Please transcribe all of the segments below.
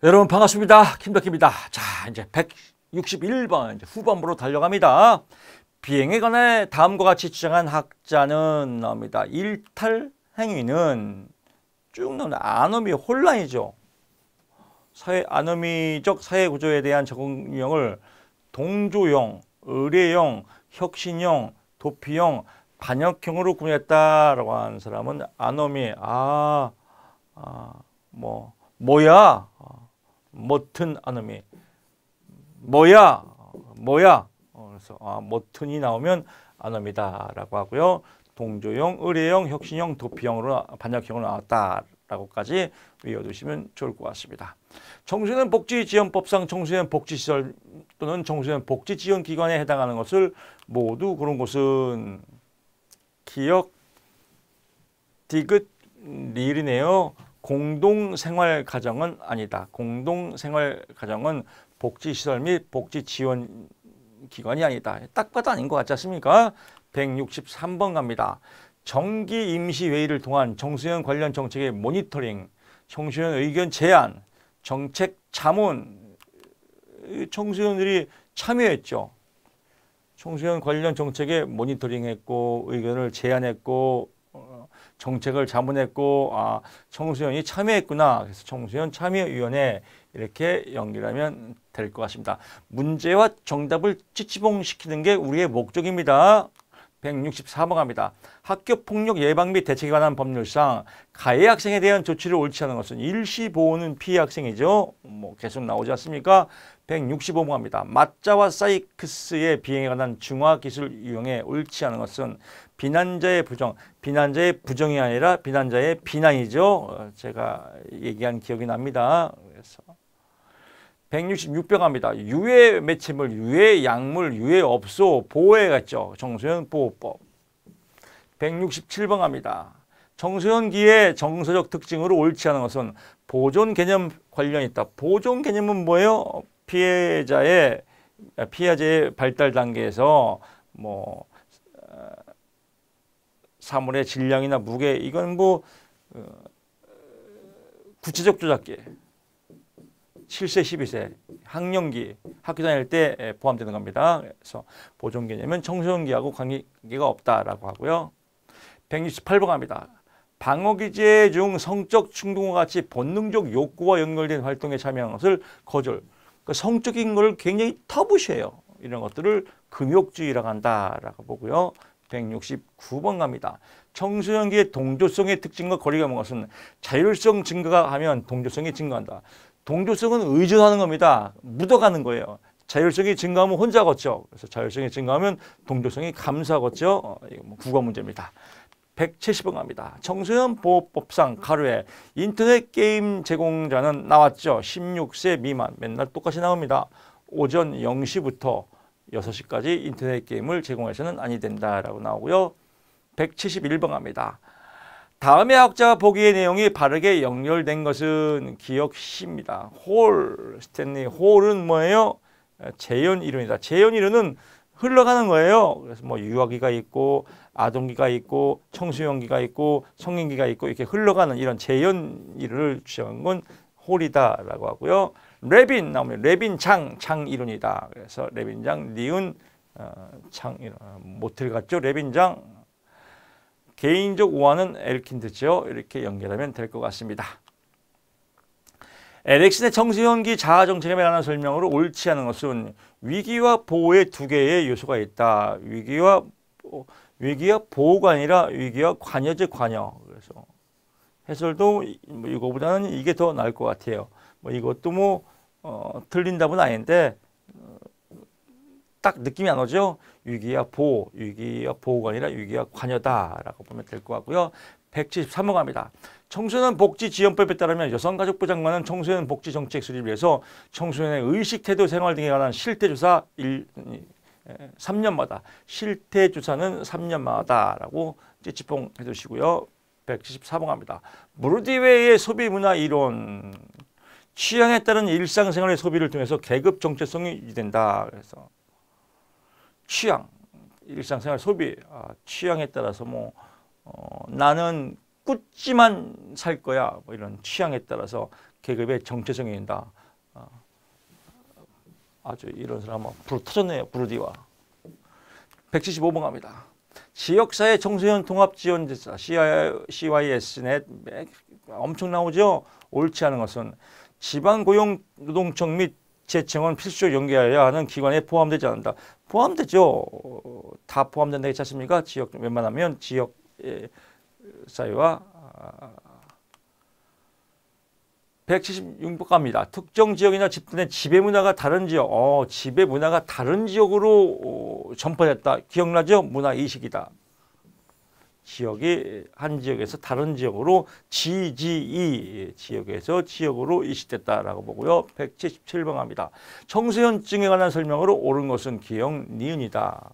여러분 반갑습니다. 김덕기입니다. 자, 이제 161번 이제 후반부로 달려갑니다. 비행에 관해 다음과 같이 주장한 학자는 나옵니다. 일탈 행위는 쭉 나오는 아노미 혼란이죠. 아노미적 사회 구조에 대한 적응형을 동조형, 의례형, 혁신형, 도피형, 반역형으로 구분했다라고 하는 사람은 아노미. 뭐야? 머튼 아노미. 뭐야? 그래서 머튼이 나오면 아노미다라고 하고요. 동조형, 의례형, 혁신형, 도피형으로 반역형으로 나왔다라고까지 외워두시면 좋을 것 같습니다. 청소년 복지지원법상 청소년 복지시설 또는 청소년 복지지원기관에 해당하는 것을 모두 그런 곳은 기억, 디귿, 리을이네요. 공동생활가정은 아니다. 공동생활가정은 복지시설 및 복지지원기관이 아니다. 딱 봐도 아닌 것 같지 않습니까? 163번 갑니다. 정기임시회의를 통한 청소년 관련 정책의 모니터링, 청소년 의견 제안, 정책 자문, 청소년들이 참여했죠. 청소년 관련 정책에 모니터링했고 의견을 제안했고 정책을 자문했고 청소년이 참여했구나. 그래서 청소년 참여위원회 이렇게 연결하면 될 것 같습니다. 문제와 정답을 찌찌봉시키는 게 우리의 목적입니다. 164번 갑니다. 학교폭력 예방 및 대책에 관한 법률상 가해 학생에 대한 조치를 옳지 않은 것은 일시보호는 피해 학생이죠. 계속 나오지 않습니까? 165번 갑니다. 맞자와 사이크스의 비행에 관한 중화기술 이용에 옳지 않은 것은 비난자의 부정이 아니라 비난자의 비난이죠. 제가 얘기한 기억이 납니다. 그래서 166번 갑니다. 유해 매체물, 유해 약물, 유해 업소 보호에 갔죠. 청소년 보호법. 167번 갑니다. 청소년기의 정서적 특징으로 옳지 않은 것은 보존 개념 관련이 있다. 보존 개념은 뭐예요? 피해자의 발달 단계에서 사물의 질량이나 무게 이건 구체적 조작기 7세 12세 학령기 학교 다닐 때 포함되는 겁니다. 그래서 보존 개념은 청소년기하고 관계가 없다라고 하고요. 168번 갑니다. 방어기제 중 성적 충동과 같이 본능적 욕구와 연결된 활동에 참여한 것을 거절. 성적인 걸 굉장히 터부시해요. 이런 것들을 금욕주의라고 한다라고 보고요. 169번 갑니다. 청소년기의 동조성의 특징과 거리가 먼 것은 자율성 증가가 하면 동조성이 증가한다. 동조성은 의존하는 겁니다. 묻어가는 거예요. 자율성이 증가하면 혼자 걷죠. 그래서 자율성이 증가하면 동조성이 감소하겠죠. 국어 문제입니다. 170번 갑니다. 청소년 보호법상 가로에 인터넷 게임 제공자는 나왔죠. 16세 미만 맨날 똑같이 나옵니다. 오전 0시부터 6시까지 인터넷 게임을 제공해서는 아니 된다라고 나오고요. 171번 갑니다. 다음의 학자가 보기의 내용이 바르게 연결된 것은 기억 C입니다. 스탠리 홀은 뭐예요? 재현 이론이다. 재현 이론은 흘러가는 거예요. 그래서 유아기가 있고 아동기가 있고 청소년기가 있고 성인기가 있고 이렇게 흘러가는 이런 재현 이론을 주장한 건 홀이다라고 하고요. 레빈 나오면 레빈 장 이론이다. 그래서 레빈 장 니은 장 이론 모텔 같죠? 레빈 장 개인적 오한은 엘킨드죠. 이렇게 연결하면 될 것 같습니다. 에릭슨의 청소년기 자아정책에 관한 설명으로 옳지 않은 것은 위기와 보호의 두 개의 요소가 있다. 위기와 보호가 아니라 위기와 관여제 관여. 그래서 해설도 이거보다는 이게 더 나을 것 같아요. 이것도 틀린 답은 아닌데 딱 느낌이 안 오죠? 위기와 보호가 아니라 위기와 관여다라고 보면 될 것 같고요. 173번 갑니다. 청소년 복지지원법에 따르면 여성가족부 장관은 청소년 복지 정책 수립을 위해서 청소년의 의식, 태도, 생활 등에 관한 실태조사 3년마다 실태조사는 3년마다라고 찌찌뽕 해두시고요. 174번 갑니다. 무르디웨이의 소비문화 이론 취향에 따른 일상생활의 소비를 통해서 계급 정체성이 유지된다. 그래서 취향, 일상생활 소비, 취향에 따라서 나는 꾸찌만 살 거야. 뭐 이런 취향에 따라서 계급의 정체성이 있다. 아주 이런 사람은 불 터졌네요. 부르디와. 175번 갑니다. 지역사회 청소년 통합지원제사 CYS넷 엄청 나오죠. 옳지 않은 것은 지방고용노동청 및 재청은 필수적으로 연계해야 하는 기관에 포함되지 않는다. 포함되죠. 다 포함된다 했지 않습니까? 지역 웬만하면 지역 사회와 176번 갑니다. 특정 지역이나 집단의 지배 문화가 다른 지역. 지배 문화가 다른 지역으로 전파됐다. 기억나죠? 문화 이식이다. 지역이 한 지역에서 다른 지역으로 지역에서 지역으로 이식됐다라고 보고요. 177번 합니다. 청소년증에 관한 설명으로 옳은 것은 기억, 니은이다.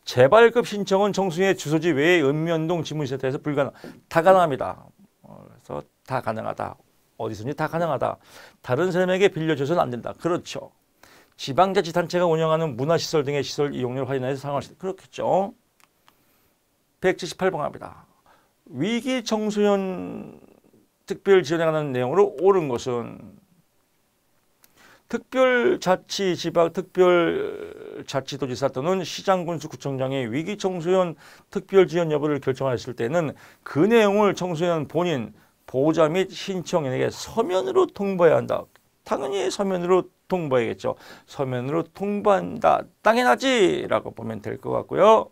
재발급 신청은 청소년의 주소지 외에 읍면동 지문센터에서 다 가능합니다. 그래서 다 가능하다. 어디서든지 다 가능하다. 다른 사람에게 빌려줘서는 안 된다. 그렇죠. 지방자치단체가 운영하는 문화시설 등의 시설 이용료를 할인해서 사용할 수 있다. 그렇겠죠. 178번 합니다. 위기 청소년 특별 지원에 관한 내용으로 옳은 것은 특별자치도지사 또는 시장군수구청장의 위기 청소년 특별 지원 여부를 결정했을 때는 그 내용을 청소년 본인, 보호자 및 신청인에게 서면으로 통보해야 한다. 당연히 서면으로 통보해야겠죠. 서면으로 통보한다. 당연하지 라고 보면 될 것 같고요.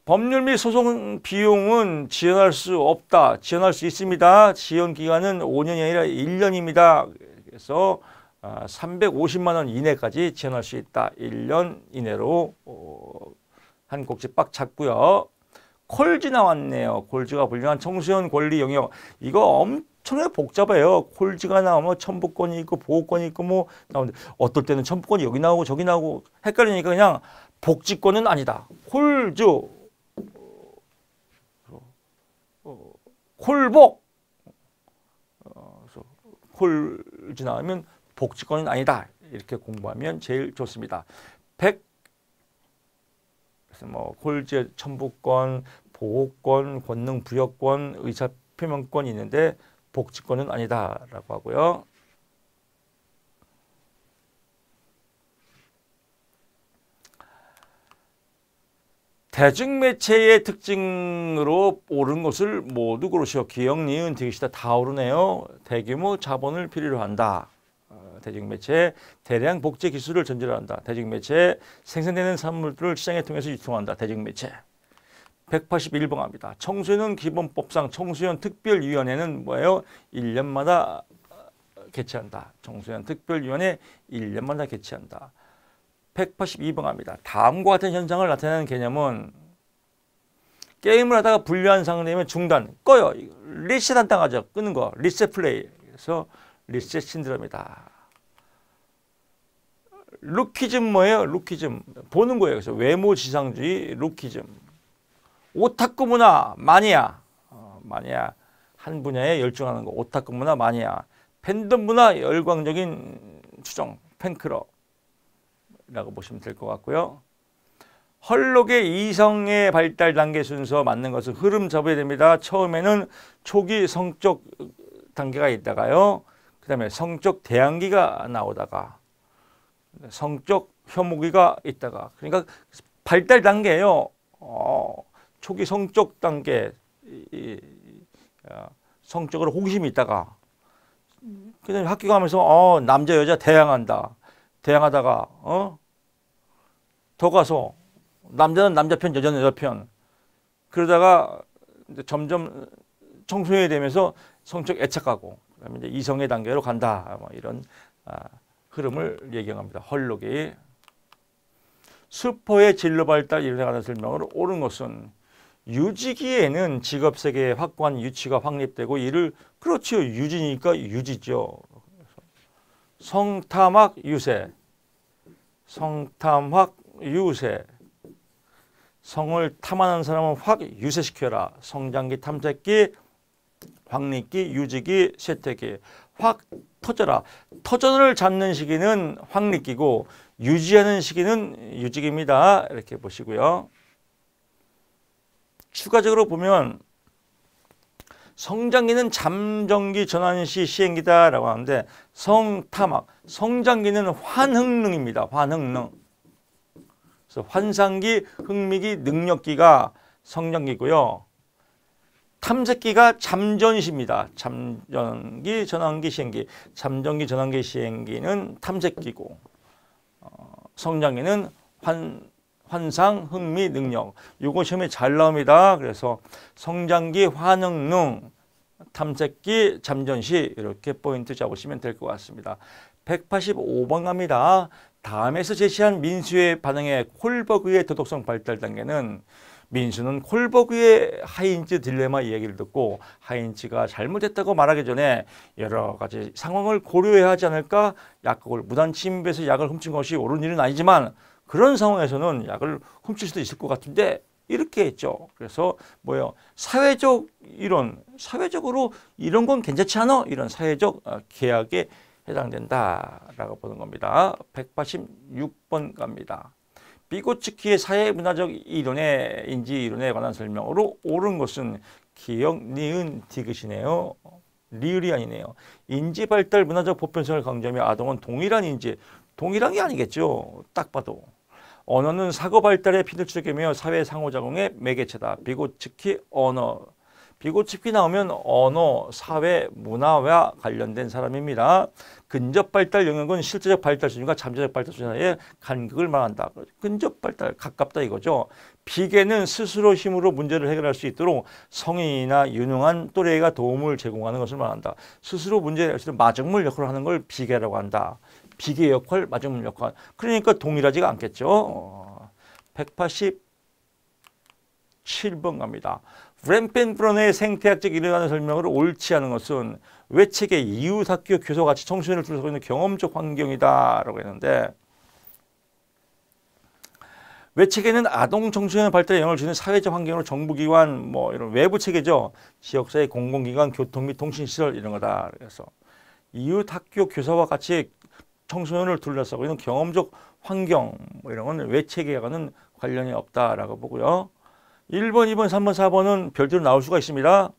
법률 및 소송 비용은 지원할 수 없다. 지원할 수 있습니다. 지원 기간은 5년이 아니라 1년입니다. 그래서 350만 원 이내까지 지원할 수 있다. 1년 이내로 한 곡지 빡 잡고요. 콜지 나왔네요. 콜지가 분류한 청소년 권리 영역. 이거 엄청나게 복잡해요. 콜지가 나오면 첨부권이 있고 보호권이 있고 뭐 나오는데 어떨 때는 첨부권이 여기 나오고 저기 나오고 헷갈리니까 그냥 복지권은 아니다. 콜즈 콜복 콜지 나오면 복지권은 아니다. 이렇게 공부하면 제일 좋습니다. 100 뭐 콜지 첨부권, 보호권, 권능 부여권, 의사 표명권이 있는데 복지권은 아니다라고 하고요. 대중매체의 특징으로 옳은 것을 모두 고르시오. 기억, 니은, 디귿이다. 다 오르네요. 대규모 자본을 필요로 한다. 대중매체 대량 복제 기술을 전제로 한다. 대중매체 생산되는 산물들을 시장에 통해서 유통한다. 대중매체 181번 합니다. 청소년 기본법상 청소년 특별위원회는 뭐예요? 1년마다 개최한다. 청소년 특별위원회 1년마다 개최한다. 182번 합니다. 다음과 같은 현상을 나타내는 개념은 게임을 하다가 불리한 상황이면 중단, 꺼요. 리셋 안 당하죠. 끄는 거. 리셋 플레이. 그래서 리셋 신드롬이다. 루키즘 뭐예요? 루키즘. 보는 거예요. 그래서 외모지상주의, 루키즘. 오타쿠 문화, 마니아. 마니아. 한 분야에 열중하는 거. 오타쿠 문화, 마니아. 팬덤 문화, 열광적인 추정, 팬클럽. 라고 보시면 될 것 같고요. 헐록의 이성의 발달 단계 순서 맞는 것은 흐름 잡아야 됩니다. 처음에는 초기 성적 단계가 있다가요. 그 다음에 성적 대항기가 나오다가 성적 혐오기가 있다가 그러니까 발달 단계예요. 초기 성적 단계 성적으로 호기심이 있다가 그 다음에 학교 가면서 남자 여자 대항한다. 대항하다가 더 가서 남자는 남자 편, 여자는 여자 편. 그러다가 이제 점점 청소년이 되면서 성적 애착하고 그다음에 이제 이성의 단계로 간다. 뭐 이런 흐름을 얘기합니다. 헐록이 수포의 진로 발달 이론에 관한 설명으로 옳은 것은 유지기에는 직업세계의 확고한 유치가 확립되고 이를 그렇죠. 유지니까 유지죠. 성탐학 유세, 성탐학 유세, 성을 탐하는 사람은 확 유세시켜라. 성장기, 탐색기, 확립기, 유지기, 쇠퇴기. 확 터져라. 터전을 잡는 시기는 확립기고 유지하는 시기는 유지기입니다. 이렇게 보시고요. 추가적으로 보면 성장기는 잠정기 전환시 시행기다라고 하는데 성타막, 성장기는 환흥능입니다. 환흥능. 그래서 환상기, 흥미기, 능력기가 성장기고요. 탐색기가 잠전시입니다. 잠전기, 전환기, 시행기. 잠전기, 전환기, 시행기는 탐색기고 성장기는 환상, 흥미, 능력. 요거 시험에 잘 나옵니다. 그래서 성장기, 환흥능, 탐색기, 잠전시 이렇게 포인트 잡으시면 될 것 같습니다. 185번 갑니다. 다음에서 제시한 민수의 반응에 콜버그의 도덕성 발달 단계는 민수는 콜버그의 하인츠 딜레마 이야기를 듣고 하인츠가 잘못했다고 말하기 전에 여러 가지 상황을 고려해야 하지 않을까? 약국을 무단 침입해서 약을 훔친 것이 옳은 일은 아니지만 그런 상황에서는 약을 훔칠 수도 있을 것 같은데 이렇게 했죠. 그래서 뭐요? 사회적 이론, 사회적으로 이런 건 괜찮지 않아? 이런 사회적 계약에 해당된다라고 보는 겁니다. 186번 갑니다. 비고츠키의 사회문화적 이론의 인지 이론에 관한 설명으로 옳은 것은 기역, 니은, 디귿이네요. 리을이 아니네요. 인지 발달 문화적 보편성을 강조하며 아동은 동일한 인지, 동일한 게 아니겠죠. 딱 봐도. 언어는 사고 발달의 피들추격이며 사회 상호작용의 매개체다. 비고츠키 언어. 비고츠키 나오면 언어, 사회, 문화와 관련된 사람입니다. 근접 발달 영역은 실제적 발달 수준과 잠재적 발달 수준 사이의 간극을 말한다. 근접 발달, 가깝다 이거죠. 비계는 스스로 힘으로 문제를 해결할 수 있도록 성인이나 유능한 또래가 도움을 제공하는 것을 말한다. 스스로 문제를 해결할 수 있는 마중물 역할을 하는 걸 비계라고 한다. 비계 역할, 마중물 역할. 그러니까 동일하지가 않겠죠. 187번 갑니다. 브랜펜브런의 생태학적 이론에 관한 설명을 옳지 않은 것은 외책의 이웃학교 교사같이 청소년을 둘러싸고 있는 경험적 환경이다라고 했는데 외책에는 아동 청소년 발달에 영향을 주는 사회적 환경으로 정부기관 뭐 이런 외부 체계죠. 지역사회 공공기관, 교통 및 통신시설 이런 거다. 그래서 이웃학교 교사와 같이 청소년을 둘러싸고 있는 경험적 환경 뭐 이런 건 외체계와는 관련이 없다라고 보고요. 1번, 2번, 3번, 4번은 별도로 나올 수가 있습니다.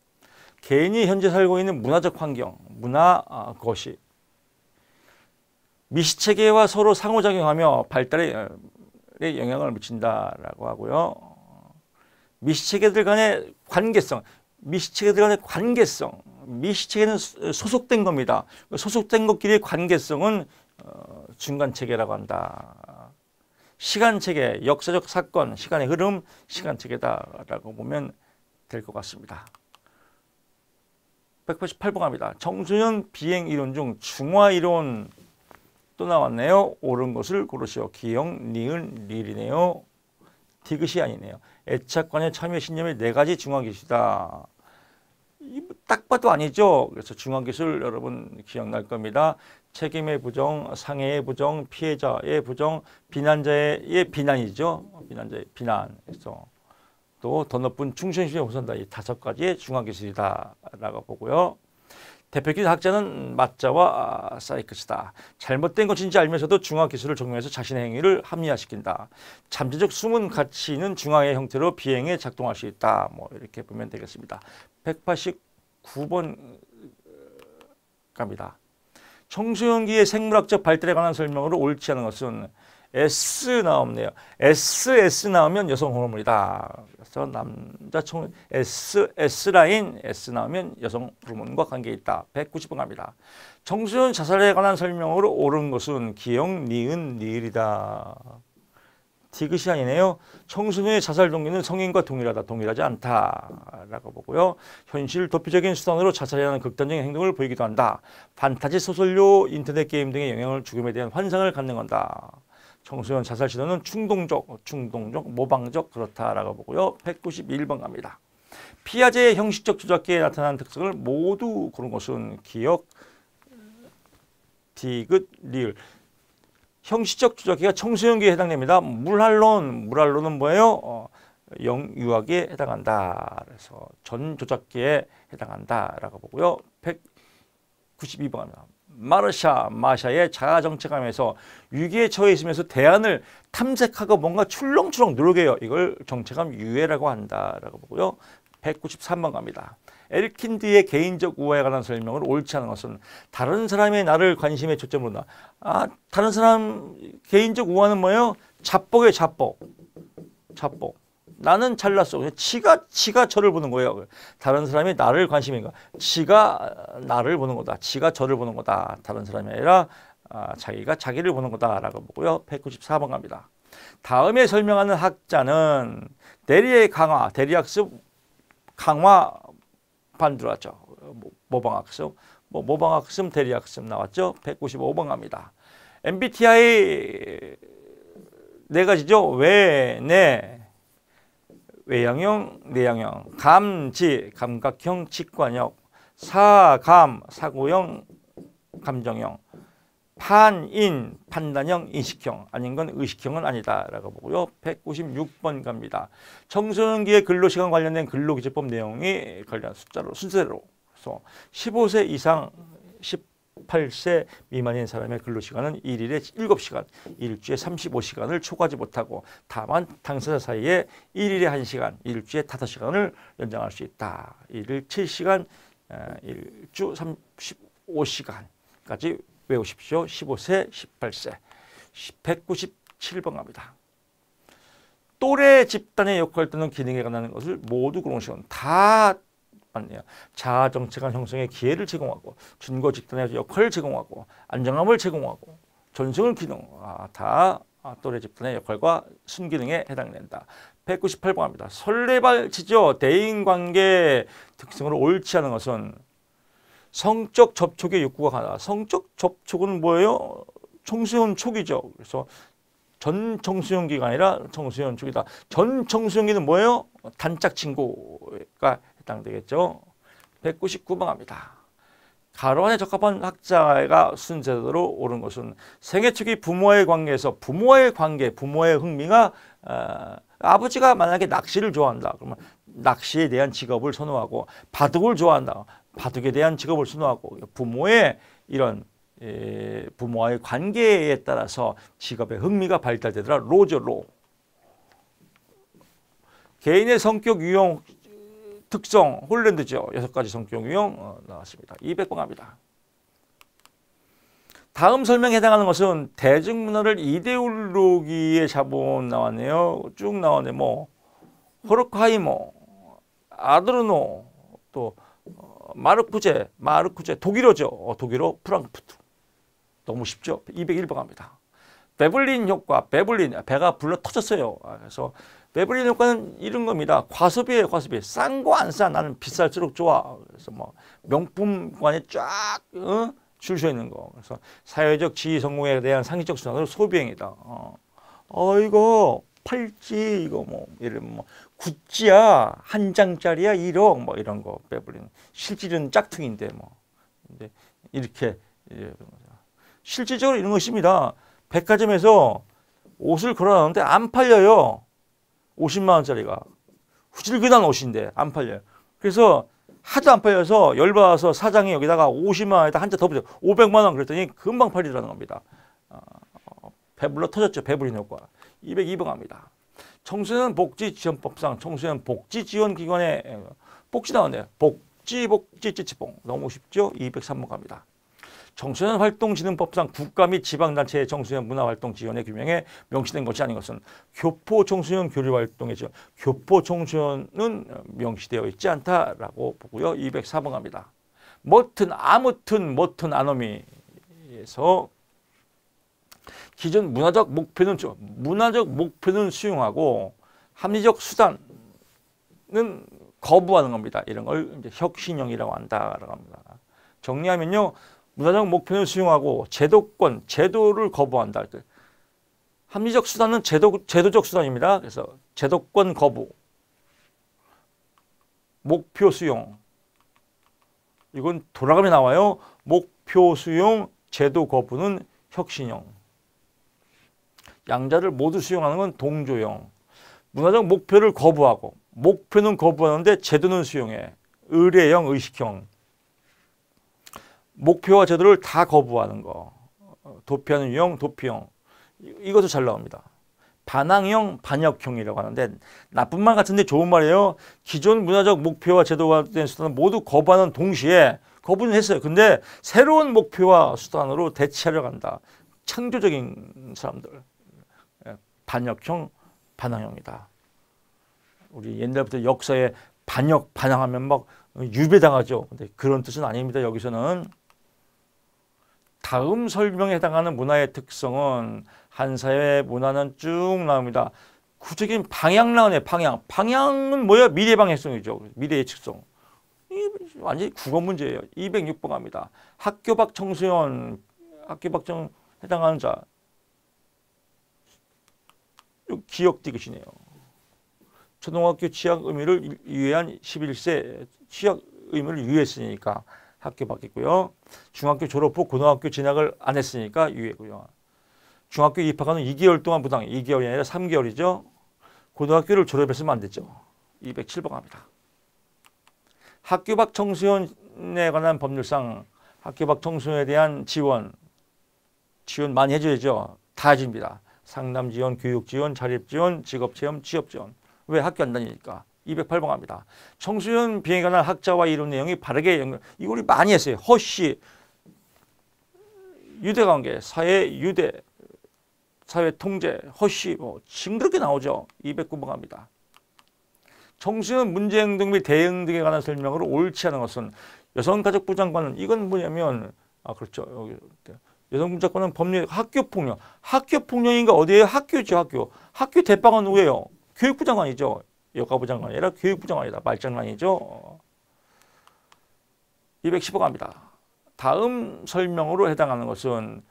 개인이 현재 살고 있는 문화적 환경, 문화 것이 미시체계와 서로 상호작용하며 발달에 영향을 미친다라고 하고요. 미시체계들 간의 관계성, 미시체계는 소속된 겁니다. 소속된 것끼리의 관계성은 중간체계라고 한다. 시간체계, 역사적 사건, 시간의 흐름, 시간체계다라고 보면 될 것 같습니다. 188번 갑니다. 청소년 비행 이론 중 중화 이론 또 나왔네요. 옳은 것을 고르시오. 기역, 니은, 리을이네요. 디귿이 아니네요. 애착관의 참여 신념의 4가지 중화기술이다. 딱 봐도 아니죠. 그래서 중화기술 여러분 기억날 겁니다. 책임의 부정, 상해의 부정, 피해자의 부정, 비난자의 비난이죠. 비난자의 비난. 그래서 또 더 높은 충성심에 우선다. 이 5가지의 중화기술이다라고 보고요. 대표적인 학자는 마자와 사이크스다. 잘못된 것인지 알면서도 중화기술을 적용해서 자신의 행위를 합리화시킨다. 잠재적 숨은 가치는 중화의 형태로 비행에 작동할 수 있다. 뭐 이렇게 보면 되겠습니다. 189번 갑니다. 청소년기의 생물학적 발달에 관한 설명으로 옳지 않은 것은 S 나오네요. S 나오면 여성 호르몬이다. 그래서 남자 청소년 S 라인 S 나오면 여성 호르몬과 관계 있다. 190번 갑니다. 청소년 자살에 관한 설명으로 옳은 것은 기역, 니은, 리을이다. 디귿이 아니네요. 청소년의 자살 동기는 성인과 동일하다. 동일하지 않다라고 보고요. 현실 도피적인 수단으로 자살이라는 극단적인 행동을 보이기도 한다. 판타지 소설료, 인터넷 게임 등의 영향을 죽음에 대한 환상을 갖는 건다. 청소년 자살 시도는 충동적, 모방적 그렇다라고 보고요. 191번 갑니다. 피아제의 형식적 조작기에 나타난 특성을 모두 고른 것은 기역, 디귿, 리을. 형식적 조작기가 청소년기에 해당됩니다. 물할론은 뭐예요? 영유아기에 해당한다. 그래서 전 조작기에 해당한다라고 보고요. 192번입니다. 마샤의 자아정체감에서 위기에 처해 있으면서 대안을 탐색하고 뭔가 출렁출렁 노력해요. 이걸 정체감 유예라고 한다라고 보고요. 193번 갑니다. 엘킨드의 개인적 우화에 관한 설명을 옳지 않은 것은 다른 사람의 나를 관심에 초점을 둔다. 다른 사람 개인적 우화는 뭐예요? 자뻑이에요, 자뻑. 자뻑. 나는 잘났어. 그냥 지가 저를 보는 거예요. 다른 사람이 나를 관심인가? 지가 나를 보는 거다. 지가 저를 보는 거다. 다른 사람이 아니라 자기가 자기를 보는 거다라고 보고요. 194번 갑니다. 다음에 설명하는 학자는 대리의 강화, 대리학습 강화 반 들어왔죠. 모방학습, 모방학습, 대리학습 나왔죠. 195번 갑니다. MBTI 네 가지죠. 외, 내, 외향형, 내향형, 감지, 감각형, 직관형, 사감, 사고형, 감정형, 판인, 판단형, 인식형, 아닌 건 의식형은 아니다라고 보고요. 196번 갑니다. 청소년기의 근로시간 관련된 근로기준법 내용이 관련 숫자로 순서대로 그래서 15세 이상 18세 미만인 사람의 근로시간은 일일에 7시간, 일주에 35시간을 초과하지 못하고 다만 당사자 사이에 일일에 1시간, 일주에 5시간을 연장할 수 있다. 일일 7시간, 일주 35시간까지 외우십시오. 15세, 18세. 197번 갑니다. 또래 집단의 역할 또는 기능에 관한 것을 모두 공식은 다 맞네요. 자아 정체관 형성의 기회를 제공하고 준거 집단의 역할을 제공하고 안정감을 제공하고 전승을 기능 다 또래 집단의 역할과 순기능에 해당된다. 198번 갑니다. 설레발치죠. 대인관계 특성으로 옳지 않은 것은 성적 접촉의 욕구가 강하다. 성적 접촉은 뭐예요? 청소년 촉이죠. 그래서 전 청소년기가 아니라 청소년 촉이다. 전 청소년기는 뭐예요? 단짝 친구가 해당되겠죠. 199번 갑니다. 가로 안에 적합한 학자가 순서대로 옳은 것은 생애 초기 부모와의 관계에서 부모와의 관계, 부모의 흥미가 아버지가 만약에 낚시를 좋아한다. 그러면 낚시에 대한 직업을 선호하고 바둑을 좋아한다. 바둑에 대한 직업을 선호하고 부모의 이런 부모와의 관계에 따라서 직업의 흥미가 발달되더라. 로죠, 로. 개인의 성격 유형 특성 홀랜드죠. 6가지 성격 유형 나왔습니다. 200번 갑니다. 다음 설명에 해당하는 것은 대중문화를 이데올로기의 자본 나왔네요. 쭉 나왔네. 뭐 호르크하이머, 아드르노, 또 마르쿠제 독일어죠. 독일어 프랑크푸르트. 너무 쉽죠. 201번 갑니다. 베블린 효과, 베블린 배가 불러 터졌어요. 그래서 베블린 효과는 이런 겁니다. 과소비예요, 과소비. 싼 거 안 싸. 나는 비쌀수록 좋아. 그래서 뭐 명품관에 쫙 줄 서 있는 거. 그래서 사회적 지위 성공에 대한 상식적 수단으로 소비행위다. 이거 팔찌 이거 뭐 이런 뭐 구찌야 한 장짜리야 1억 뭐 이런 거 베블린. 실질은 짝퉁인데 뭐. 근데 이렇게 실질적으로 이런 것입니다. 백화점에서 옷을 걸어놨는데 안 팔려요. 50만 원짜리가. 후질근한 옷인데 안 팔려요. 그래서 하도 안 팔려서 열받아서 사장이 여기다가 50만 원에다 한 자 더 붙여 500만 원 그랬더니 금방 팔리더라는 겁니다. 배불러 터졌죠. 배불린 효과. 202번 갑니다. 청소년 복지지원법상 청소년 복지지원기관에 복지 나왔네요. 복지찌찌뽕. 너무 쉽죠? 203번 갑니다. 청소년 활동진흥법상 국가 및 지방단체의 청소년 문화활동 지원의 규명에 명시된 것이 아닌 것은 교포 청소년 교류활동이죠. 교포 청소년은 명시되어 있지 않다라고 보고요. 204번 갑니다. 아무튼 아노미에서 기존 문화적 목표는 수용하고 합리적 수단은 거부하는 겁니다. 이런 걸 이제 혁신형이라고 한다라고 합니다. 정리하면요. 문화적 목표는 수용하고 제도를 거부한다. 합리적 수단은 제도적 수단입니다. 그래서 제도권 거부, 목표 수용. 이건 돌아가면 나와요. 목표 수용, 제도 거부는 혁신형. 양자를 모두 수용하는 건 동조형. 문화적 목표를 거부하고 목표는 거부하는데 제도는 수용해. 의례형, 의식형. 목표와 제도를 다 거부하는 거. 도피하는 유형, 도피형. 이것도 잘 나옵니다. 반항형, 반역형이라고 하는데 나쁜 말 같은데 좋은 말이에요. 기존 문화적 목표와 제도가 된 수단을 모두 거부하는 동시에 거부는 했어요. 근데 새로운 목표와 수단으로 대체하려 한다. 창조적인 사람들. 반역형, 반항형이다. 우리 옛날부터 역사에 반역, 반항하면 막 유배당하죠. 근데 그런 뜻은 아닙니다. 여기서는 다음 설명에 해당하는 문화의 특성은 한 사회의 문화는 쭉 나옵니다. 구체적인 방향 나오네. 방향. 방향은 뭐야? 미래 방향성이죠. 미래 예측성. 완전히 국어 문제예요. 206번 갑니다. 학교 밖 청소년, 학교 밖 해당하는 자. 기억 디귿이네요. 초등학교 취약 의무를 유예한 11세 취약 의무를 유예했으니까 학교 밖이고요. 중학교 졸업 후 고등학교 진학을 안 했으니까 유예고요. 중학교 입학하는 2개월 동안 부당, 2개월이 아니라 3개월이죠. 고등학교를 졸업했으면 안 됐죠. 207번 갑니다. 학교 밖 청소년에 관한 법률상 학교 밖 청소년에 대한 지원 많이 해줘야죠. 다 해줍니다. 상담 지원, 교육 지원, 자립 지원, 직업 체험, 취업 지원. 왜? 학교 안 다니니까. 208번 갑니다. 청소년 비행에 관한 학자와 이론 내용이 바르게 연결. 이거 우리 많이 했어요. 허씨, 유대관계, 사회 유대, 사회 통제, 허씨, 뭐 징그럽게 나오죠. 209번 갑니다. 청소년 문제 행동 및 대응 등에 관한 설명으로 옳지 않은 것은 여성가족부 장관은 이건 뭐냐면 그렇죠. 여기 여성부 장관은 법률 학교폭력. 학교폭력인가 어디에요? 학교죠. 학교 대빵은 누구예요? 교육부 장관이죠. 여가부 장관이 아니라 교육부 장관이다. 말장난이죠. 215 갑니다. 다음 설명으로 해당하는 것은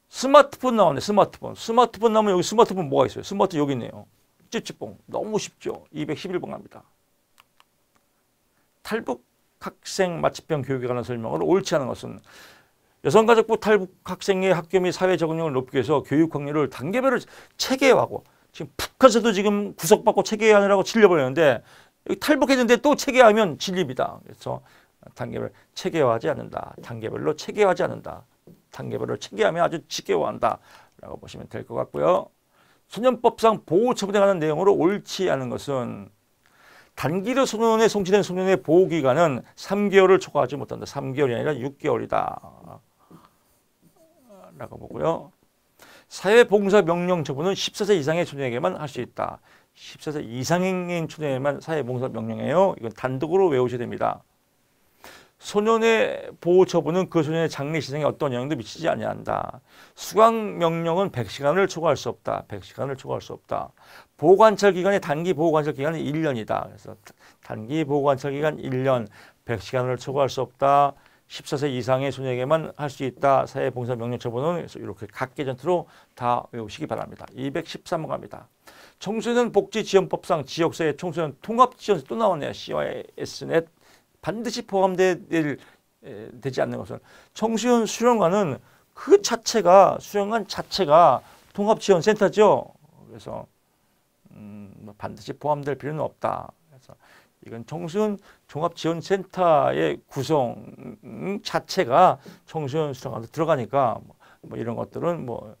스마트폰 나오네. 스마트폰 나오면 여기 스마트폰 뭐가 있어요? 스마트 여기 있네요. 찌찌뽕. 너무 쉽죠. 211번 갑니다. 탈북 학생 마취병 교육에 관한 설명으로 옳지 않은 것은 여성가족부 탈북 학생의 학교 및 사회 적응력을 높이기 위해서 교육 확률을 단계별로 체계화하고 지금 북한에서도 지금 구속받고 체계화하느라고 질려버렸는데 여기 탈북했는데 또 체계화하면 질립니다. 그래서 단계별 체계화하지 않는다. 단계별로 체계화하지 않는다. 단계별로 체계하면 아주 직계화한다 라고 보시면 될 것 같고요. 소년법상 보호처분에 관한 내용으로 옳지 않은 것은 단기로 소년에 송치된 소년의 보호기간은 3개월을 초과하지 못한다. 3개월이 아니라 6개월이다 라고 보고요. 사회봉사명령 처분은 14세 이상의 소년에게만 할 수 있다. 14세 이상인 소년에게만 사회봉사명령이에요. 이건 단독으로 외우셔야 됩니다. 소년의 보호 처분은 그 소년의 장래시생에 어떤 영향도 미치지 아니한다. 수강명령은 100시간을 초과할 수 없다. 100시간을 초과할 수 없다. 보호관찰기간의 단기 보호관찰기간은 1년이다. 그래서 단기 보호관찰기간 1년, 100시간을 초과할 수 없다. 14세 이상의 소년에게만 할 수 있다. 사회봉사명령 처분은 그래서 이렇게 각계전투로 다 외우시기 바랍니다. 213번 갑니다. 청소년 복지지원법상 지역사회 청소년 통합지원세 또 나오네요. C와 S넷 반드시 포함되지 않는 것은 청소년 수련관은 그 자체가 수련관 자체가 통합지원센터죠. 그래서 반드시 포함될 필요는 없다. 그래서 이건 청소년 종합지원센터의 구성 자체가 청소년 수련관에 들어가니까 뭐 이런 것들은 뭐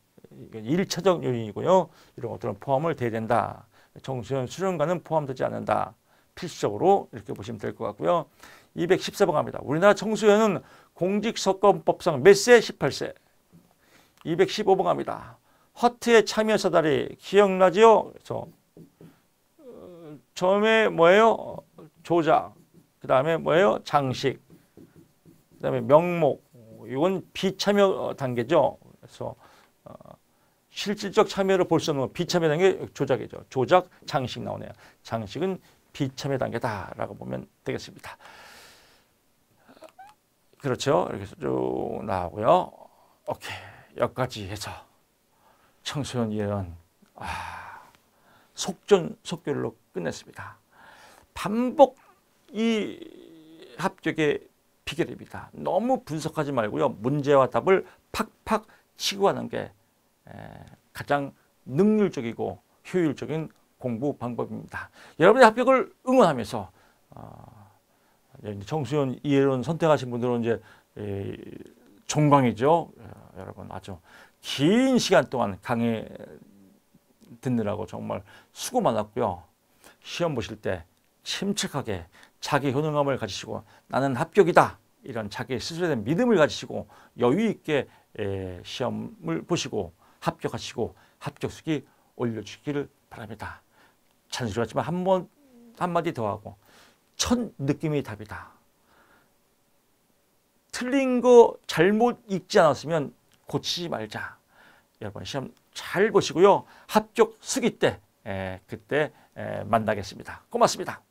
1차적 요인이고요. 이런 것들은 포함을 돼야 된다. 청소년 수련관은 포함되지 않는다. 필수적으로 이렇게 보시면 될 것 같고요. 214번 갑니다. 우리나라 청소년은 공직선거법상 몇 세? 18세. 215번 갑니다. 허트의 참여 사다리 기억나죠? 그래서 처음에 뭐예요? 조작. 그 다음에 뭐예요? 장식. 그 다음에 명목. 이건 비참여 단계죠. 그래서 실질적 참여를 볼 수 없는 비참여 단계 조작이죠. 조작, 장식 나오네요. 장식은 비참여 단계다라고 보면 되겠습니다. 그렇죠. 이렇게 쭉 나오고요. 오케이. 여기까지 해서 청소년 예언 속전속결로 끝냈습니다. 반복이 합격의 비결입니다. 너무 분석하지 말고요. 문제와 답을 팍팍 치고 가는 게 가장 능률적이고 효율적인 공부 방법입니다. 여러분의 합격을 응원하면서 청소년 이해론 선택하신 분들은 이제 종광이죠. 여러분 아주 긴 시간 동안 강의 듣느라고 정말 수고 많았고요. 시험 보실 때 침착하게 자기 효능감을 가지시고 나는 합격이다. 이런 자기 스스로에 대한 믿음을 가지시고 여유 있게 시험을 보시고 합격하시고 합격수기 올려주시기를 바랍니다. 잔소리 같지만 한마디 더 하고 첫 느낌이 답이다. 틀린 거 잘못 읽지 않았으면 고치지 말자. 여러분 시험 잘 보시고요. 합격 수기 때 그때 만나겠습니다. 고맙습니다.